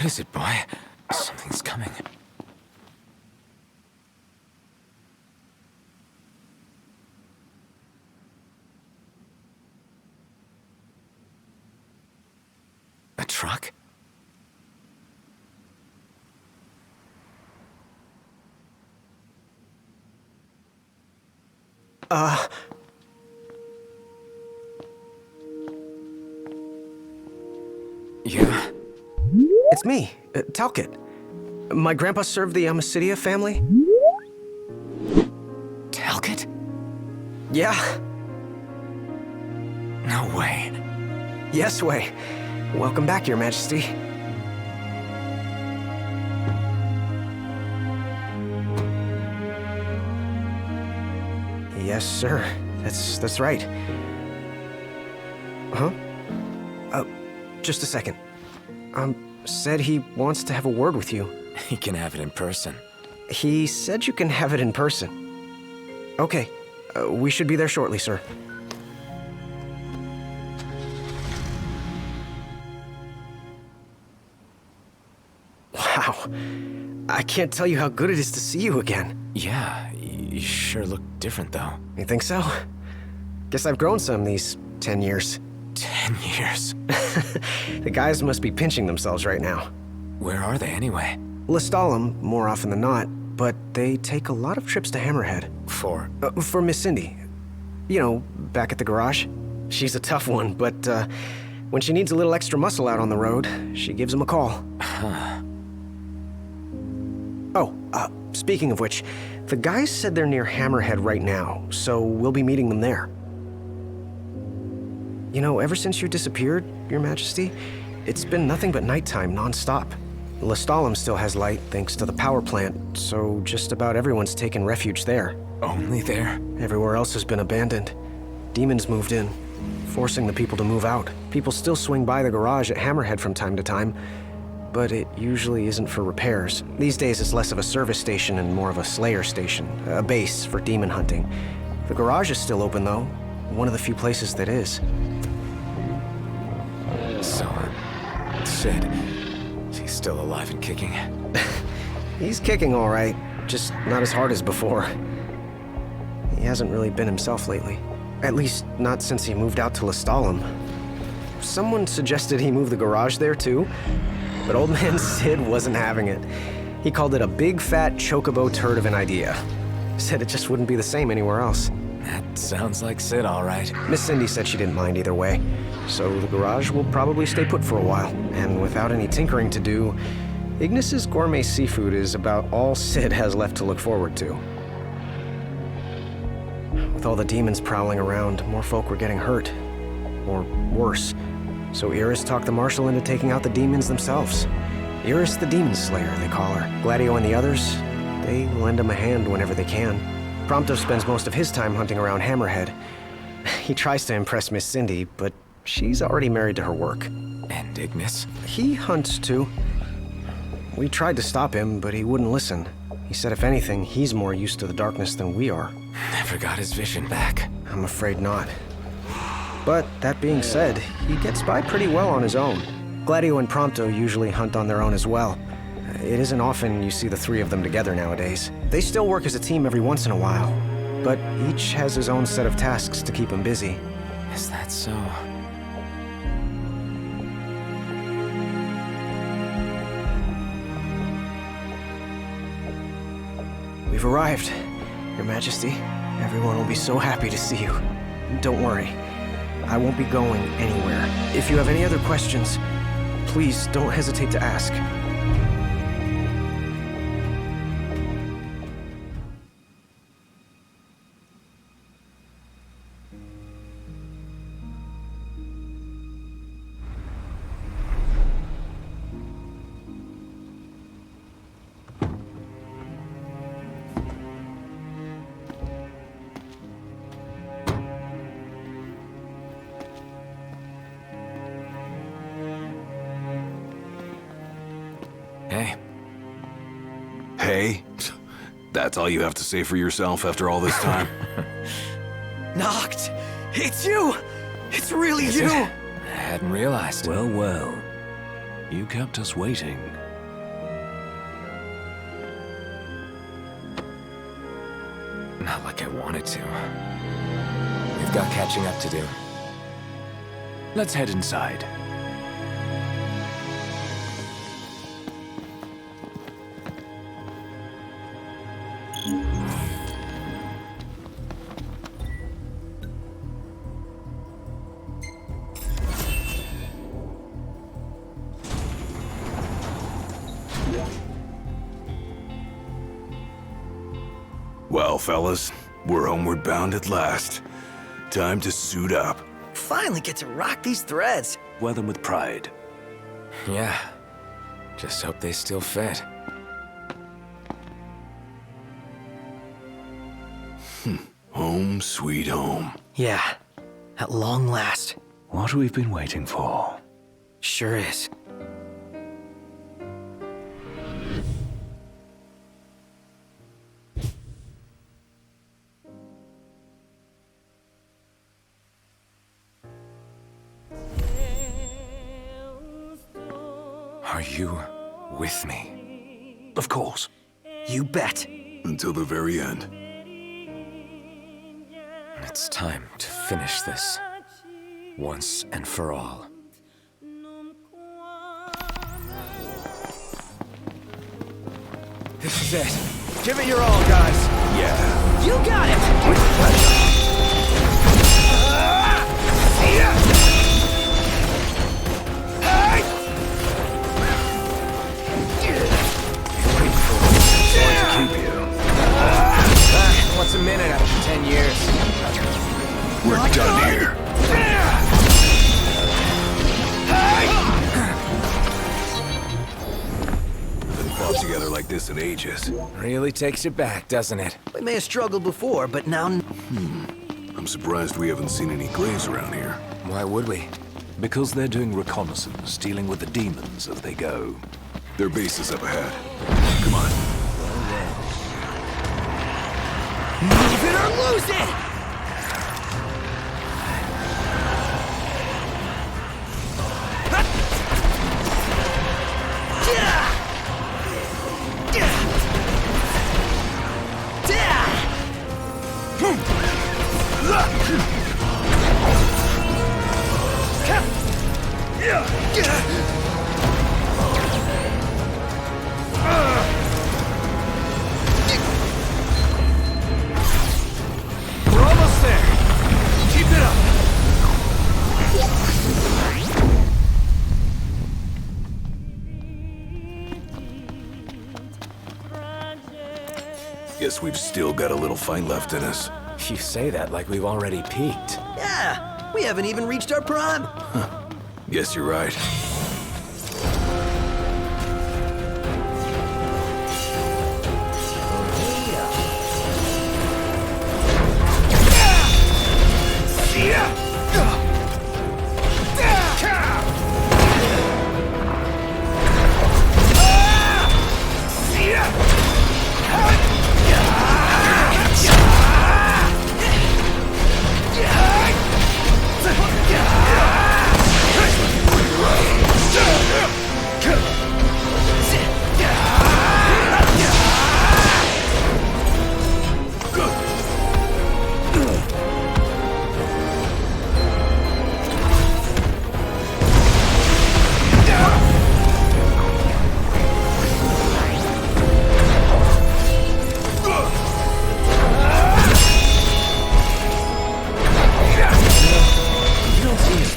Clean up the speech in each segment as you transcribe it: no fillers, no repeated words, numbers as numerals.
What is it, boy? Something's coming. A truck? Yeah? It's me, Talcott. My grandpa served the Amicidia family. Talcott? Yeah. No way. Yes, way. Welcome back, Your Majesty. Yes, sir. That's right. Huh? Just a second. Said he wants to have a word with you. He can have it in person. He said you can have it in person. Okay. We should be there shortly, sir. Wow. I can't tell you how good it is to see you again. Yeah, you sure look different, though. You think so? Guess I've grown some these 10 years. 10 years. The guys must be pinching themselves right now. Where are they, anyway? Lestalem, more often than not, but they take a lot of trips to Hammerhead. For Miss Cindy. You know, back at the garage. She's a tough one, but when she needs a little extra muscle out on the road, she gives him a call. Huh. Oh, speaking of which, the guys said they're near Hammerhead right now, so we'll be meeting them there. You know, ever since you disappeared, Your Majesty, it's been nothing but nighttime non-stop. Lestalem still has light thanks to the power plant, so just about everyone's taken refuge there. Only there? Everywhere else has been abandoned. Demons moved in, forcing the people to move out. People still swing by the garage at Hammerhead from time to time, but it usually isn't for repairs. These days it's less of a service station and more of a slayer station, a base for demon hunting. The garage is still open though, one of the few places that is. So, Sid, he's still alive and kicking. He's kicking all right, just not as hard as before. He hasn't really been himself lately. At least, not since he moved out to Lestalem. Someone suggested he move the garage there too, but old man Sid wasn't having it. He called it a big fat chocobo turd of an idea. Said it just wouldn't be the same anywhere else. That sounds like Sid, all right. Miss Cindy said she didn't mind either way, so the garage will probably stay put for a while. And without any tinkering to do, Ignis's gourmet seafood is about all Sid has left to look forward to. With all the demons prowling around, more folk were getting hurt. Or worse. So Iris talked the Marshal into taking out the demons themselves. Iris the Demon Slayer, they call her. Gladio and the others, they lend him a hand whenever they can. Prompto spends most of his time hunting around Hammerhead. He tries to impress Miss Cindy, but she's already married to her work. And Ignis? He hunts too. We tried to stop him, but he wouldn't listen. He said if anything, he's more used to the darkness than we are. Never got his vision back. I'm afraid not. But that being said, he gets by pretty well on his own. Gladio and Prompto usually hunt on their own as well. It isn't often you see the three of them together nowadays. They still work as a team every once in a while, but each has his own set of tasks to keep him busy. Is that so? We've arrived, Your Majesty. Everyone will be so happy to see you. Don't worry. I won't be going anywhere. If you have any other questions, please don't hesitate to ask. Hey. Hey? That's all you have to say for yourself after all this time? Knocked! It's you! It's really Is you! it? I hadn't realized. Well, well. You kept us waiting. Not like I wanted to. We've got catching up to do. Let's head inside. Well, fellas, we're homeward bound at last. Time to suit up. Finally get to rock these threads. Wear them with pride. Yeah. Just hope they still fit. Home sweet home. Yeah, at long last. What we've been waiting for. Sure is. Are you with me? Of course. You bet. Until the very end. It's time to finish this. Once and for all. This is it. Give it your all, guys. Yeah. You got it! With pleasure. What's a minute after 10 years? We're done here. Haven't fought together like this in ages. Really takes you back, doesn't it? We may have struggled before, but now... I'm surprised we haven't seen any graves around here. Why would we? Because they're doing reconnaissance, dealing with the demons as they go. Their base is up ahead. Come on. Move it or lose it! We're almost there. Keep it up. Guess we've still got a little fight left in us. You say that like we've already peaked. Yeah, we haven't even reached our prime. Guess you're right.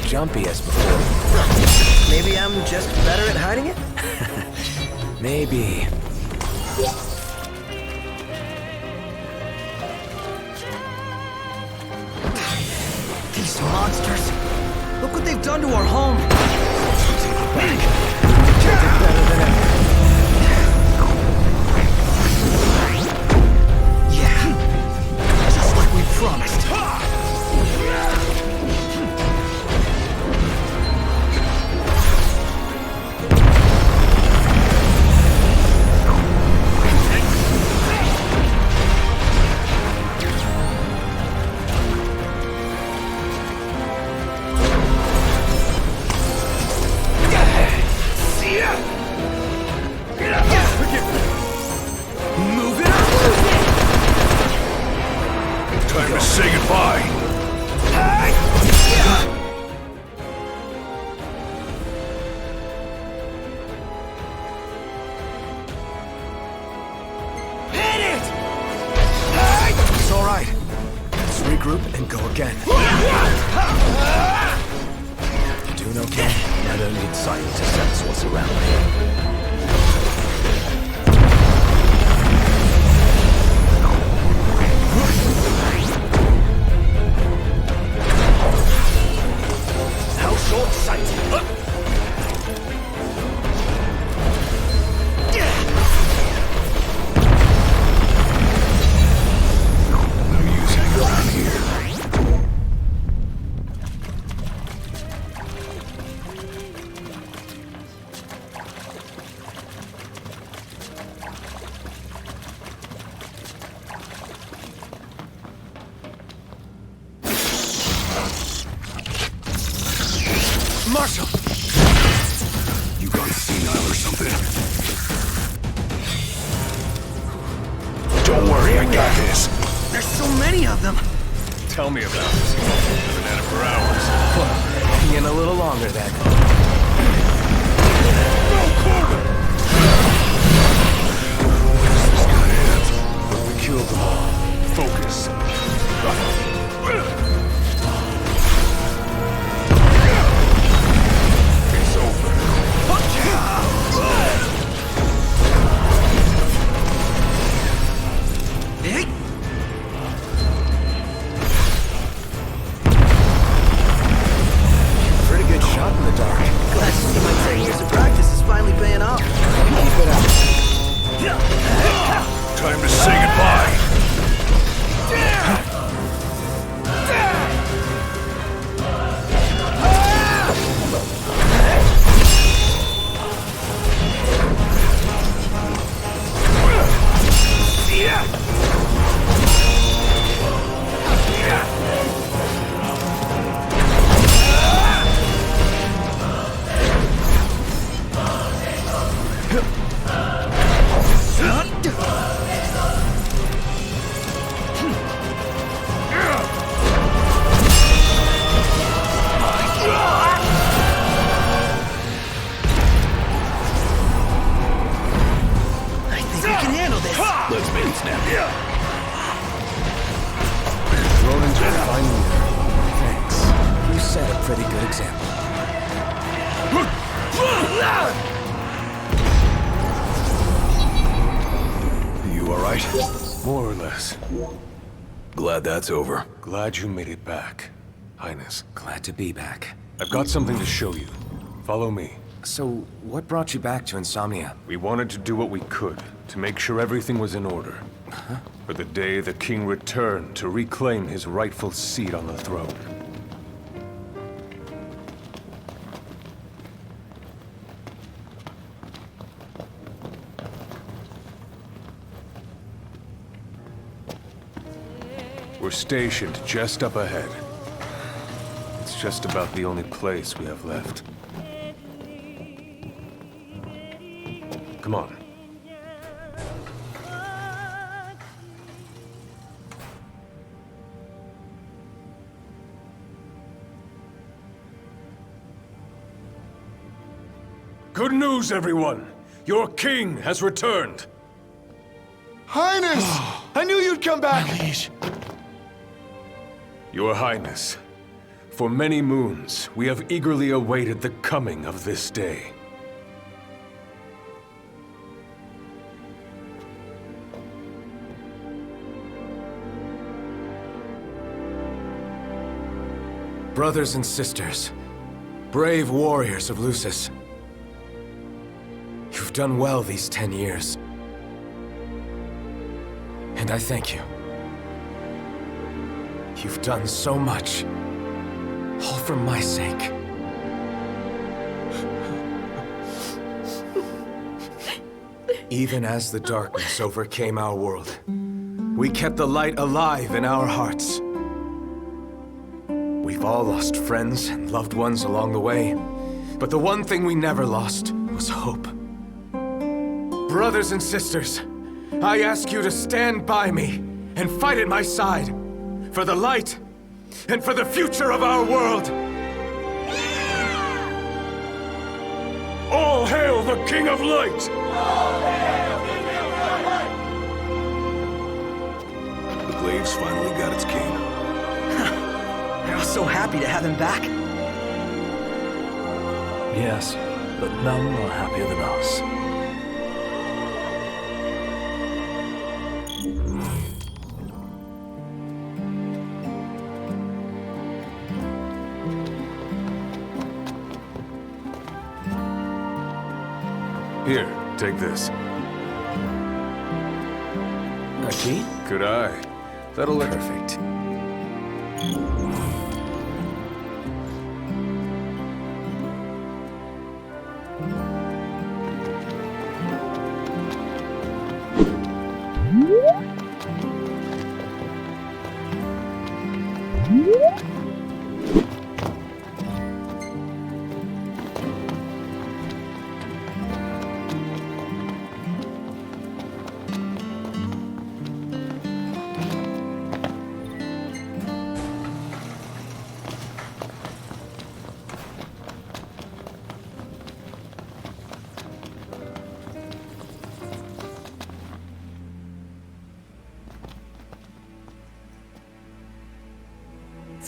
Jumpy as before. Maybe I'm just better at hiding it? Maybe. These monsters! Look what they've done to our home! Yeah, just like we promised. Time to say goodbye. Hit it! It's all right. Let's regroup and go again. You doing okay? I don't need sight to sense what's around me. Marshal! You gone senile or something? Don't worry, I got this. There's so many of them. Tell me about it. I've been at it for hours. Well, hang in a little longer then. This got hands, but we killed them all. Focus. It's over. Hey! Pretty good shot in the dark. Glad to see my 10 years of practice is finally paying off. Keep it up. Time to say goodbye. Let's make it snap. Ronan's been finding you. Thanks. You set a pretty good example. You alright? More or less. Glad that's over. Glad you made it back, Highness. Glad to be back. I've got something to show you. Follow me. So, what brought you back to Insomnia? We wanted to do what we could to make sure everything was in order. For the day the king returned to reclaim his rightful seat on the throne. We're stationed just up ahead. It's just about the only place we have left. Come on. Good news, everyone! Your king has returned! Highness! I knew you'd come back! Your Highness, for many moons, we have eagerly awaited the coming of this day. Brothers and sisters, brave warriors of Lucis. You've done well these 10 years. And I thank you. You've done so much, all for my sake. Even as the darkness overcame our world, we kept the light alive in our hearts. We've all lost friends and loved ones along the way, but the one thing we never lost was hope. Brothers and sisters, I ask you to stand by me and fight at my side. for the light, and for the future of our world. All hail the King of Light! The Glaive's finally got its king. I was so happy to have him back. Yes, but none are happier than us. Here, take this. A key? Good eye. That'll let Perfect.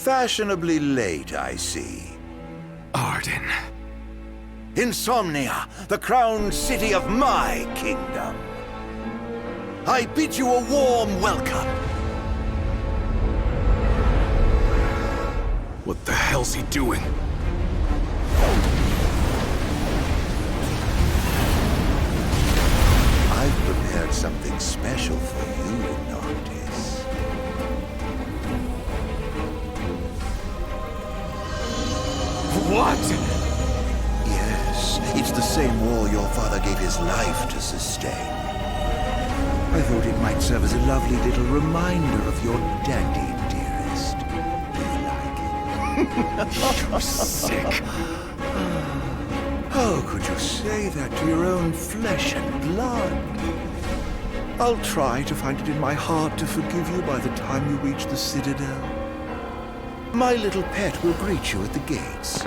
Fashionably late, I see. Arden. Insomnia, the crowned city of my kingdom. I bid you a warm welcome. What the hell's he doing? I've prepared something special for you, Noctis. What? Yes, it's the same wall your father gave his life to sustain. I thought it might serve as a lovely little reminder of your daddy, dearest. Do you like it? You're sick. How could you say that to your own flesh and blood? I'll try to find it in my heart to forgive you by the time you reach the Citadel. My little pet will greet you at the gates.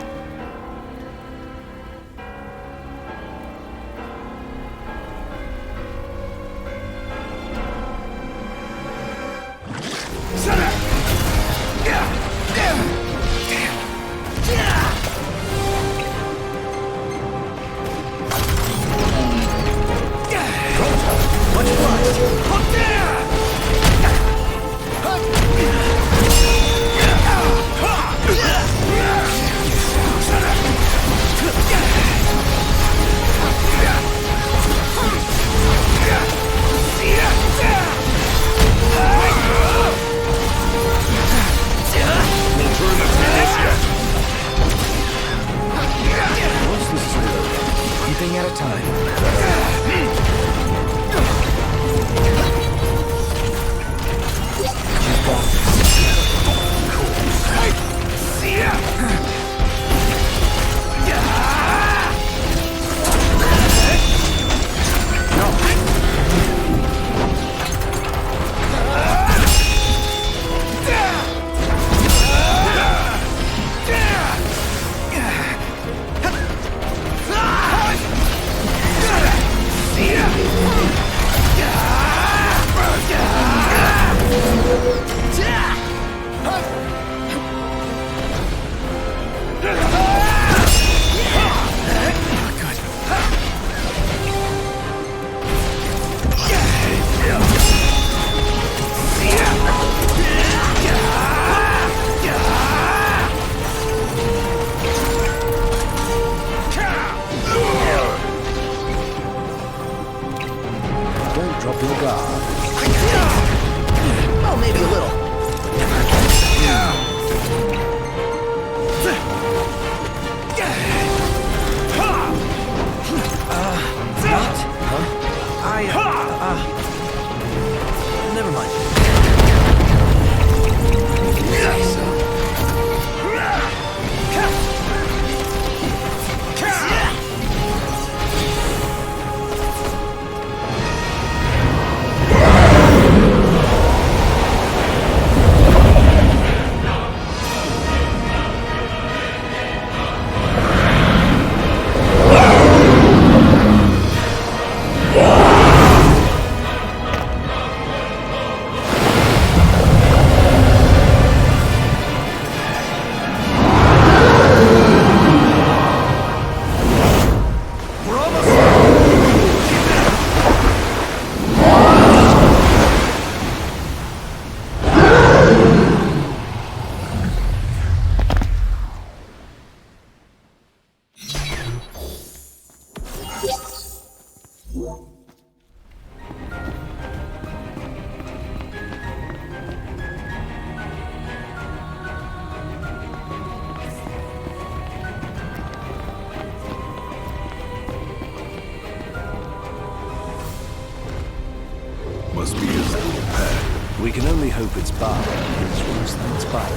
hope it's bad. It's worse than it's bad.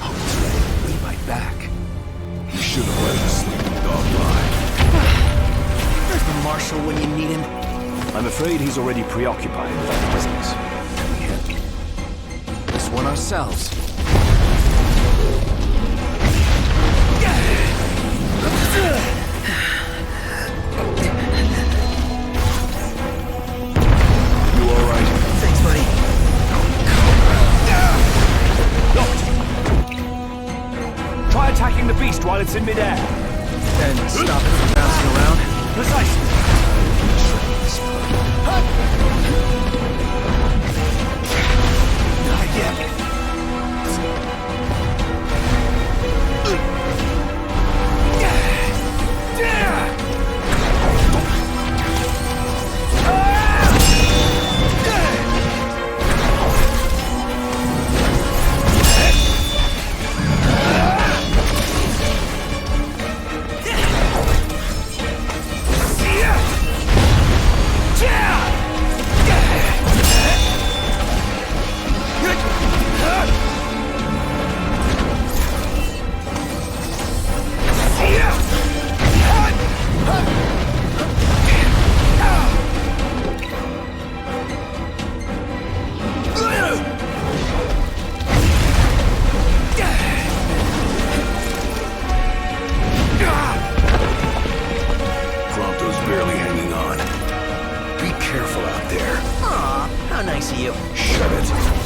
Hope's ready to be right back. He should have let the sleeping dog lie. Where's the Marshal when you need him? I'm afraid he's already preoccupied with other business. We head This one ourselves. You all right? Thanks, buddy. Try attacking the beast while it's in midair. And stop it from bouncing around. Precisely. Not yet. Prompto's barely hanging on. Be careful out there. Aw, how nice of you. Shut it.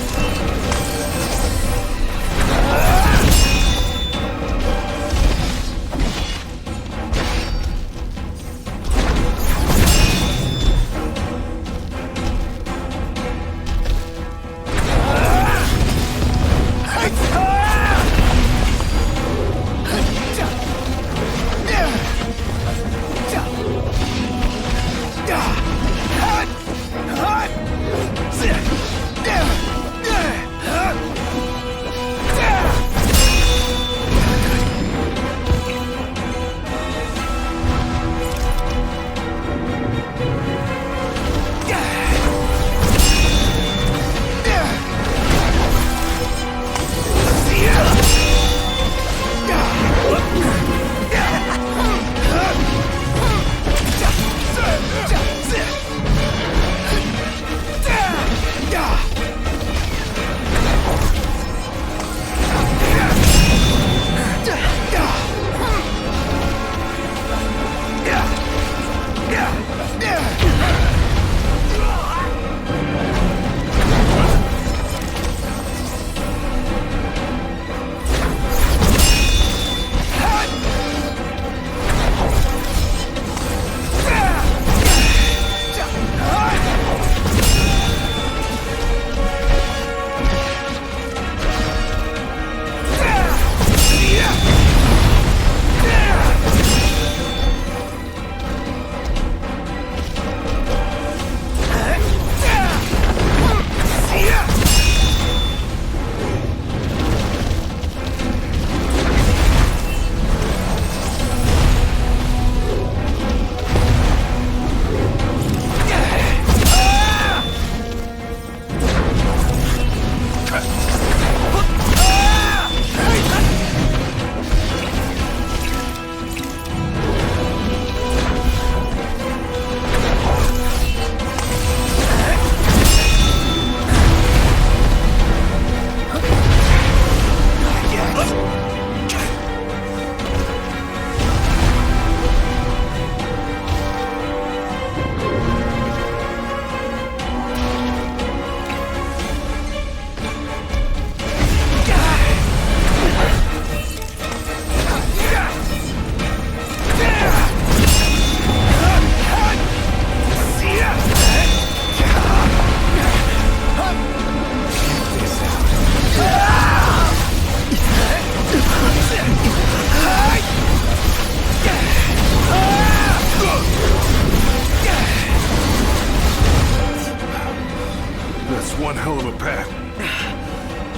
one hell of a pack.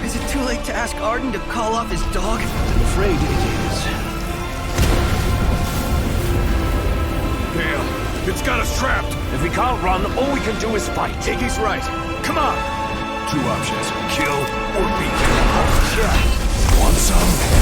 Is it too late to ask Arden to call off his dog? I'm afraid it is. Damn, it's got us trapped. If we can't run, all we can do is fight. Iggy's right. Come on! Two options, kill or be killed. Want some?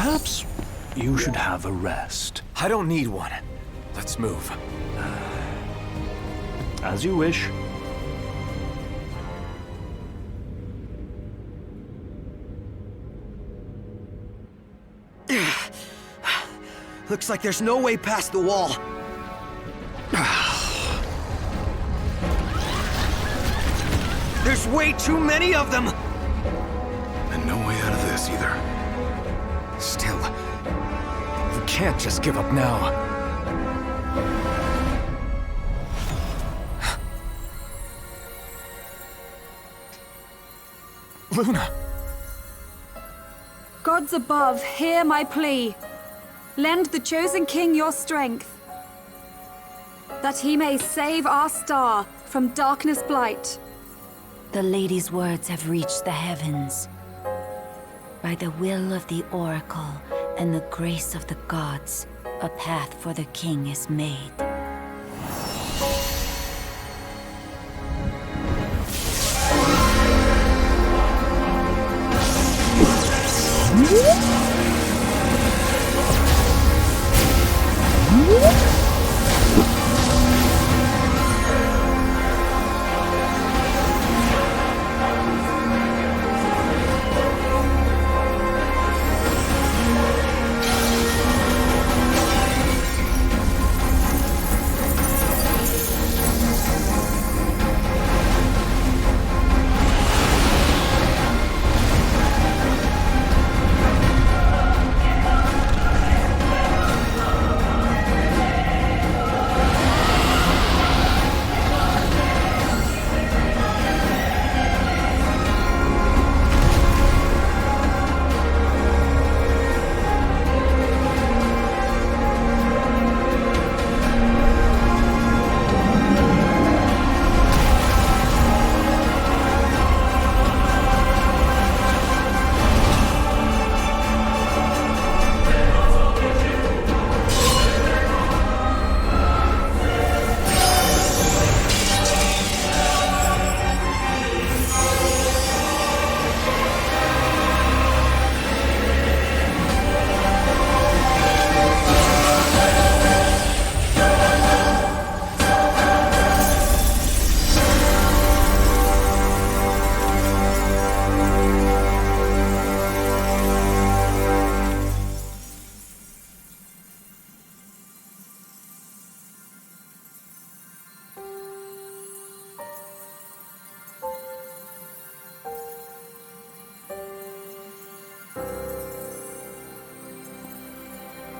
Perhaps you should have a rest. I don't need one. Let's move. As you wish. Looks like there's no way past the wall. There's way too many of them! And no way out of this either. Still, we can't just give up now. Luna! Gods above, hear my plea. Lend the chosen king your strength, that he may save our star from darkness blight. The lady's words have reached the heavens. By the will of the oracle and the grace of the gods, a path for the king is made.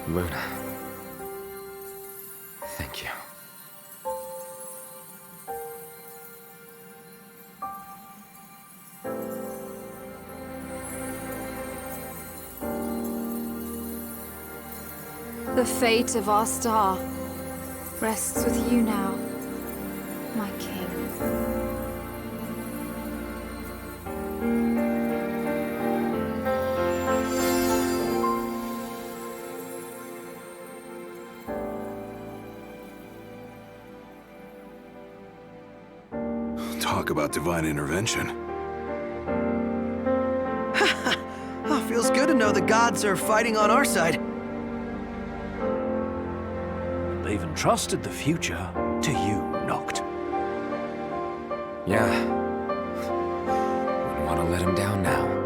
Luna. Thank you. The fate of our star rests with you now, my king. Talk about divine intervention. Oh, feels good to know the gods are fighting on our side. They've entrusted the future to you, Noct. Yeah. Wouldn't want to let him down now.